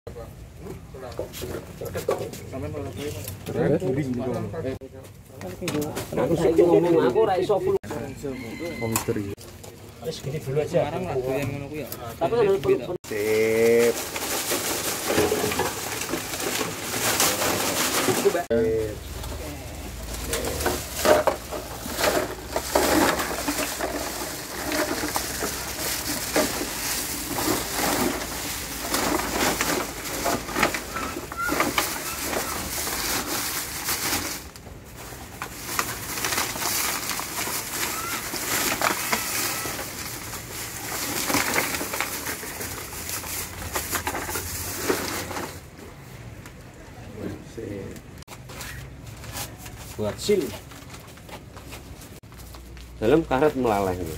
Aku ora iso full. Misteri. Wis gini dulu aja. Sekarang lah doyan ngono ku ya. Tapi Sip. buat sil. Dalam karet melaleh ini.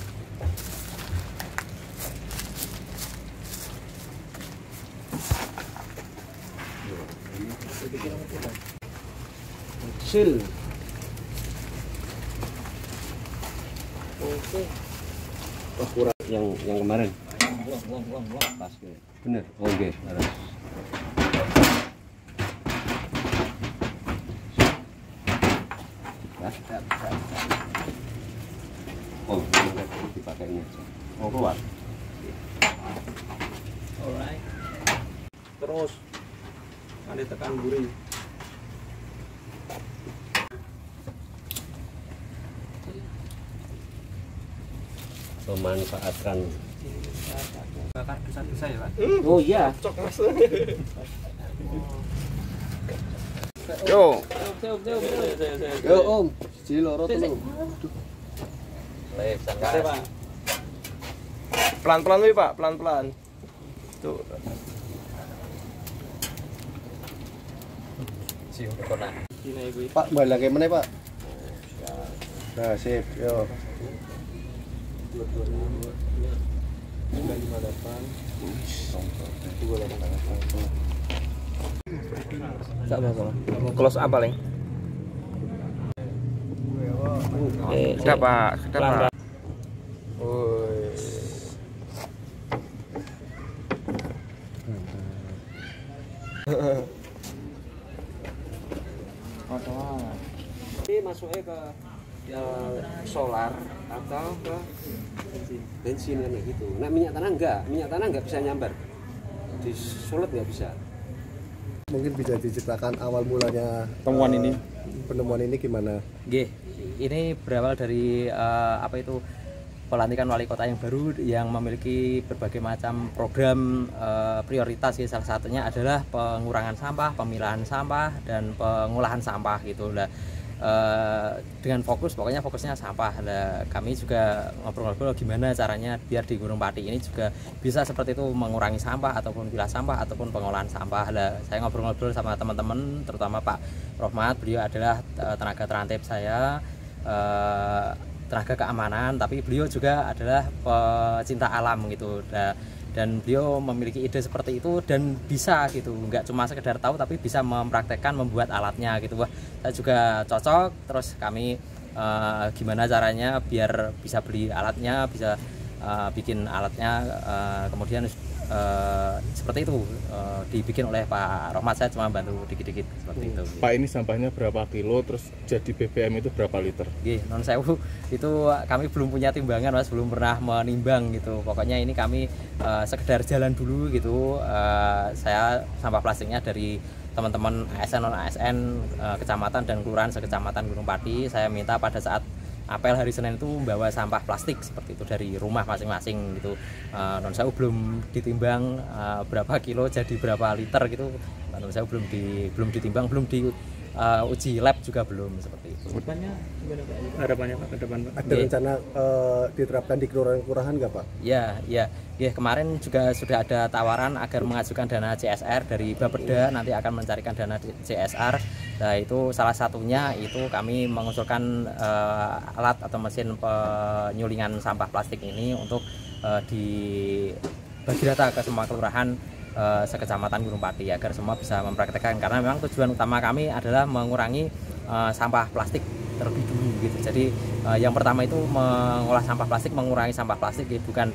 Sil. Oke. Wah, kurang Yang kemarin. Wang. Pas. Bener. Oke. Oh, dipakainya. Oh, kuat. Alright. Terus ada tekan buri. Memanfaatkan bakar dosa-dosa ya, Pak. Oh iya. Yo. Yo Om. Siji loro telu. Pak. Pelan-pelan nih, Pak, pelan-pelan. Tuh. Si udah kena. Pak, balik lagi mana, Pak? Nah, sip, yo. 258. Sama. Close up paling. Sudah, Pak. Sudah, Pak. Ini masuknya ke solar atau ke bensin kan gitu. Nah minyak tanah enggak bisa nyambar, disulut nggak bisa. Mungkin bisa diceritakan awal mulanya penemuan ini gimana? Nggih, ini berawal dari pelantikan wali kota yang baru yang memiliki berbagai macam program prioritas ya, salah satunya adalah pengurangan sampah, pemilahan sampah dan pengolahan sampah gitu lah. Dengan fokusnya sampah. Nah, kami juga ngobrol-ngobrol gimana caranya biar di Gunung Pati ini juga bisa seperti itu, mengurangi sampah ataupun pilah sampah ataupun pengolahan sampah. Nah, saya ngobrol-ngobrol sama teman-teman, terutama Pak Rohmat, beliau adalah tenaga terantip saya, tenaga keamanan, tapi beliau juga adalah pecinta alam gitu. Dan beliau memiliki ide seperti itu dan bisa gitu, nggak cuma sekedar tahu tapi bisa mempraktekkan, membuat alatnya gitu. Wah, saya juga cocok. Terus kami gimana caranya biar bisa beli alatnya, bisa bikin alatnya, kemudian seperti itu dibikin oleh Pak Rohmat. Saya cuma bantu dikit-dikit seperti itu. Pak, ini sampahnya berapa kilo, terus jadi BBM itu berapa liter? Non sewu itu kami belum punya timbangan Mas, belum pernah menimbang gitu. Pokoknya ini kami sekedar jalan dulu gitu. Saya sampah plastiknya dari teman-teman ASN non ASN kecamatan dan kelurahan sekecamatan Gunung Pati. Saya minta pada saat apel hari Senin itu membawa sampah plastik seperti itu dari rumah masing-masing gitu. Non sewu belum ditimbang berapa kilo jadi berapa liter gitu. Non sewu belum ditimbang, belum uji lab juga belum, seperti itu. Harapannya Pak ke depan, Pak? Ada rencana diterapkan di kelurahan nggak, Pak? Ya, kemarin juga sudah ada tawaran agar mengajukan dana CSR dari Bapeda, nanti akan mencarikan dana CSR. Nah, itu salah satunya itu kami mengusulkan alat atau mesin penyulingan sampah plastik ini untuk dibagi rata ke semua kelurahan sekecamatan Gunung Pati agar semua bisa mempraktekkan, karena memang tujuan utama kami adalah mengurangi sampah plastik terlebih dulu gitu. Jadi yang pertama itu mengolah sampah plastik, mengurangi sampah plastik gitu. Bukan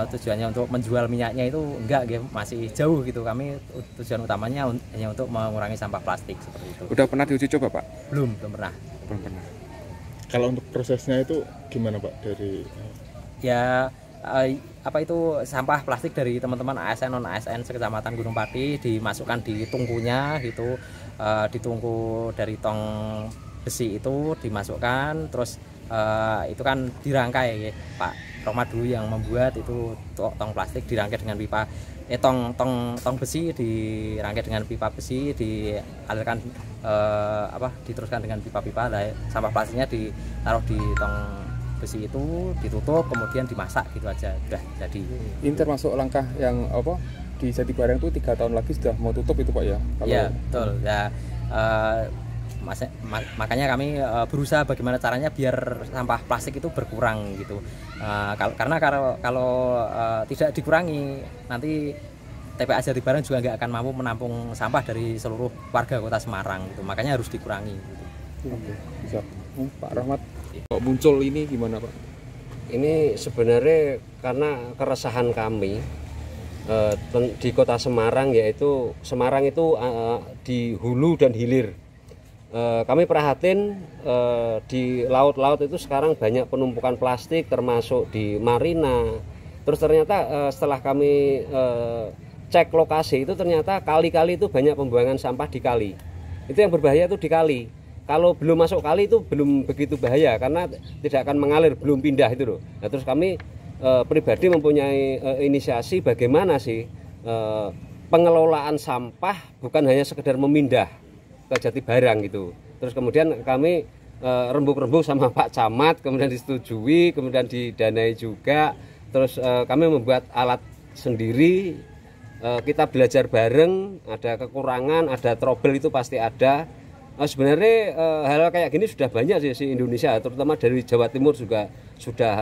tujuannya untuk menjual minyaknya, itu enggak gitu, masih jauh gitu. Kami tujuan utamanya hanya untuk mengurangi sampah plastik seperti itu. Udah pernah diuji coba Pak? Belum pernah. Belum pernah. Kalau untuk prosesnya itu gimana Pak dari Ya apa itu sampah plastik dari teman-teman ASN non ASN sekecamatan Gunung Pati dimasukkan di tungkunya gitu, di tungku dari tong besi itu dimasukkan, terus itu kan dirangkai ya Pak Rohmat dulu yang membuat itu tong plastik dirangkai dengan pipa tong besi, dirangkai dengan pipa besi, dialirkan diteruskan dengan pipa-pipa. Sampah plastiknya ditaruh di tong besi itu, ditutup, kemudian dimasak gitu aja, udah jadi. ini termasuk langkah yang apa di Jatibarang itu 3 tahun lagi sudah mau tutup itu Pak ya? Iya betul ya. Makanya kami berusaha bagaimana caranya biar sampah plastik itu berkurang gitu. Karena kalau tidak dikurangi, nanti TPA Jatibarang juga nggak akan mampu menampung sampah dari seluruh warga Kota Semarang gitu. Makanya harus dikurangi gitu. Oke, bisa. Pak Rahmat, kok muncul ini gimana Pak? Ini sebenarnya karena keresahan kami di Kota Semarang, yaitu Semarang itu di hulu dan hilir. Kami perhatiin di laut-laut itu sekarang banyak penumpukan plastik, termasuk di marina. Terus ternyata setelah kami cek lokasi itu, ternyata kali-kali itu banyak pembuangan sampah di kali. Itu yang berbahaya itu di kali. Kalau belum masuk kali itu belum begitu bahaya karena tidak akan mengalir, belum pindah itu loh. Nah, terus kami pribadi mempunyai inisiasi bagaimana sih pengelolaan sampah bukan hanya sekedar memindah ke Jatibarang gitu. Terus kemudian kami rembuk-rembuk sama Pak Camat, kemudian disetujui, kemudian didanai juga. Terus kami membuat alat sendiri, kita belajar bareng, ada kekurangan, ada trouble itu pasti ada. Sebenarnya hal kayak gini sudah banyak sih di Indonesia, terutama dari Jawa Timur juga sudah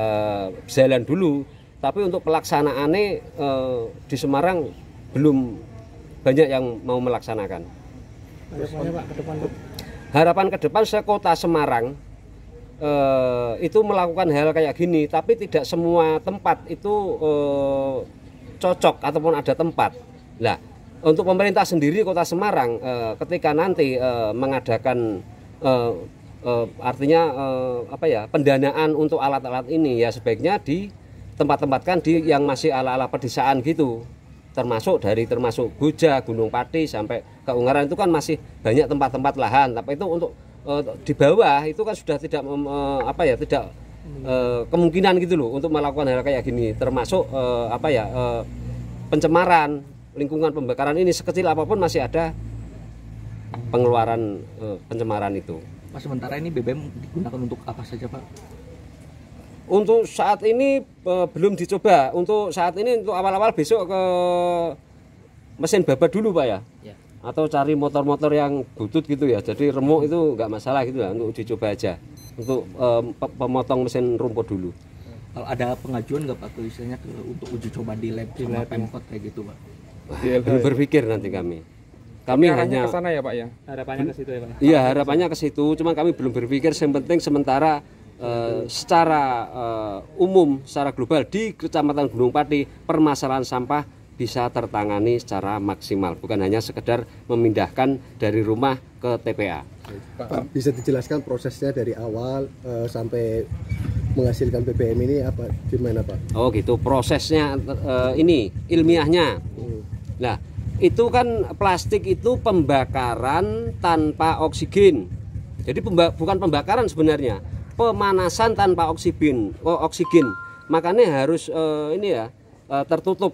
jalan dulu. Tapi untuk pelaksanaannya di Semarang belum banyak yang mau melaksanakan. Harapannya Pak ke depan Pak? Harapan ke depan sekota Semarang itu melakukan hal kayak gini, tapi tidak semua tempat itu cocok ataupun ada tempat. Nah, untuk pemerintah sendiri Kota Semarang ketika nanti mengadakan artinya pendanaan untuk alat-alat ini, ya sebaiknya di tempat-tempatkan di yang masih ala-ala pedesaan gitu. Termasuk Boja, Gunung Pati sampai ke Ungaran itu kan masih banyak tempat-tempat lahan, tapi itu untuk di bawah itu kan sudah tidak tidak kemungkinan gitu loh untuk melakukan hal kayak gini, termasuk pencemaran lingkungan, pembakaran ini sekecil apapun masih ada pengeluaran pencemaran itu. Mas, sementara ini BBM digunakan untuk apa saja Pak? Untuk saat ini belum dicoba. Untuk saat ini untuk awal-awal besok ke mesin babat dulu Pak ya. Ya. Atau cari motor-motor yang butut gitu ya. Jadi remuk itu nggak masalah gitu ya, untuk dicoba aja. Untuk pemotong mesin rumput dulu. Kalau ada pengajuan nggak Pak tulisannya untuk uji coba di lab sama Pemkot kayak gitu Pak? Belum berpikir nanti kami. Kami hanya ke sana ya Pak ya. Harapannya ke situ ya Pak? Iya, harapannya ke situ. Cuma kami belum berpikir. Yang penting sementara secara umum, secara global di Kecamatan Gunung Pati permasalahan sampah bisa tertangani secara maksimal, bukan hanya sekedar memindahkan dari rumah ke TPA. Pak, bisa dijelaskan prosesnya dari awal sampai menghasilkan BBM ini apa gimana Pak? Oh gitu, prosesnya ini ilmiahnya. Nah, itu kan plastik itu pembakaran tanpa oksigen. Jadi bukan pembakaran sebenarnya, pemanasan tanpa oksigen. Makanya harus tertutup,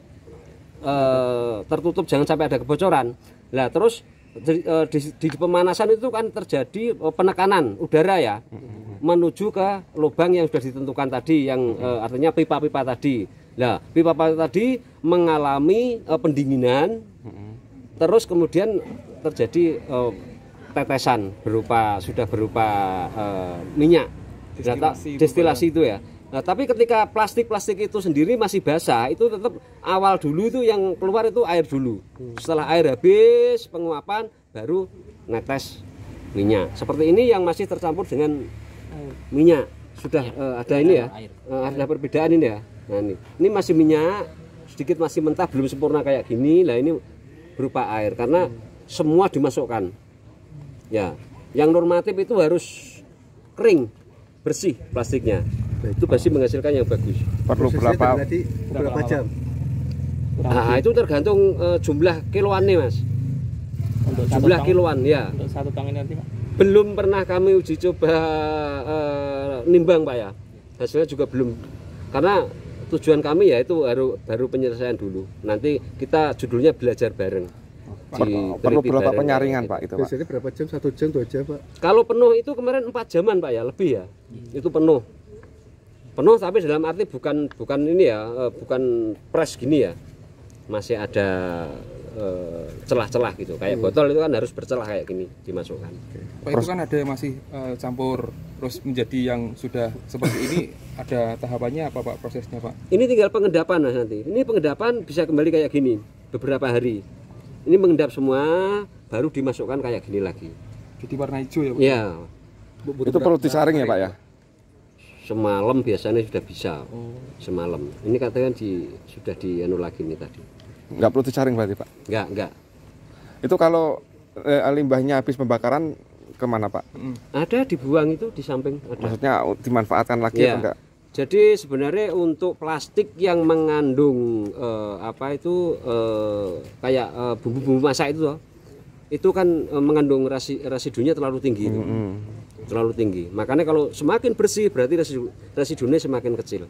jangan sampai ada kebocoran. Nah, terus di pemanasan itu kan terjadi penekanan udara ya, menuju ke lubang yang sudah ditentukan tadi, yang artinya pipa-pipa tadi. Nah, pipa-pipa tadi mengalami pendinginan, terus kemudian terjadi tetesan berupa minyak, destilasi itu ya. Nah, tapi ketika plastik itu sendiri masih basah, itu tetap awal dulu itu yang keluar itu air dulu. Setelah air habis penguapan baru netes minyak. Seperti ini yang masih tercampur dengan minyak. Sudah ada ini ya. Ada perbedaan ini ya. Nah, ini masih minyak, sedikit masih mentah, belum sempurna kayak gini. Lah ini berupa air karena semua dimasukkan. Ya, yang normatif itu harus kering, bersih plastiknya. Itu pasti menghasilkan yang bagus. Perlu berapa jam? Nah, itu tergantung jumlah kiloannya, Mas. Untuk Jumlah kiloan ya. Untuk 1 tong ini nanti, Pak. Belum pernah kami uji coba nimbang, Pak ya. Hasilnya juga belum. Karena tujuan kami ya itu baru penyelesaian dulu. Nanti kita judulnya belajar bareng. Perlu berapa penyaringan Pak itu Pak? Biasanya berapa jam? 1 jam, 2 jam Pak? Kalau penuh itu kemarin 4 jaman Pak ya, lebih ya. Itu penuh. Penuh tapi dalam arti bukan ini ya, bukan press gini ya. Masih ada celah-celah gitu. Kayak botol itu kan harus bercelah kayak gini dimasukkan. Pak itu kan ada masih campur terus menjadi yang sudah seperti ini, ada tahapannya apa Pak prosesnya Pak? Ini tinggal pengendapan Mas nanti. Ini pengendapan bisa kembali kayak gini beberapa hari. Ini mengendap semua baru dimasukkan kayak gini lagi. Jadi warna hijau ya Pak? Iya. Itu perlu disaring ya Pak ya? Semalam biasanya sudah bisa. Semalam. Ini katanya sudah dianu lagi nih tadi. Nggak perlu disaring berarti Pak? Enggak. Itu kalau limbahnya habis pembakaran kemana Pak? Ada dibuang itu di samping ada. Maksudnya dimanfaatkan lagi Ya. atau enggak? Jadi sebenarnya untuk plastik yang mengandung kayak bumbu-bumbu masak itu loh, itu kan mengandung residunya terlalu tinggi itu. Terlalu tinggi. Makanya kalau semakin bersih berarti residunya semakin kecil.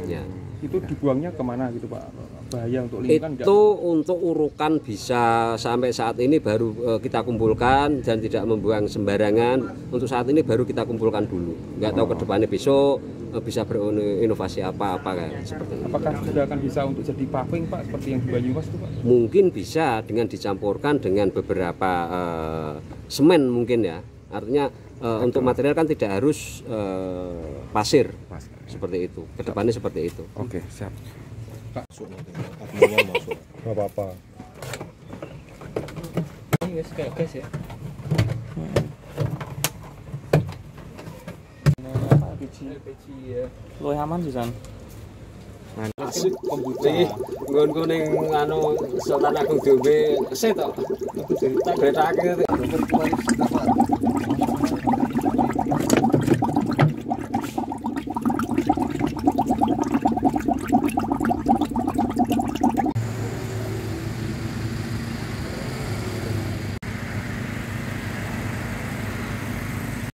Ya. Itu dibuangnya kemana gitu Pak? Bahaya untuk lingkungan? Itu untuk urukan bisa sampai saat ini baru kita kumpulkan dan tidak membuang sembarangan. Untuk saat ini baru kita kumpulkan dulu. Nggak tahu ke depannya besok bisa berinovasi apa kayak seperti ini. Apakah sudah akan bisa untuk jadi paving Pak seperti yang di Banyumas itu Pak? Mungkin bisa dengan dicampurkan dengan beberapa semen mungkin ya. Artinya untuk material kan tidak harus pasir. Seperti itu. Kedepannya seperti itu. Oke, siap. Masuk. Gak apa-apa. Ini guys, kayak gas ya. LPG ya. Luwih aman sih San. Asik kombucha. Nggon ning anu Sultan Agung diombe sik to. Tak gretake.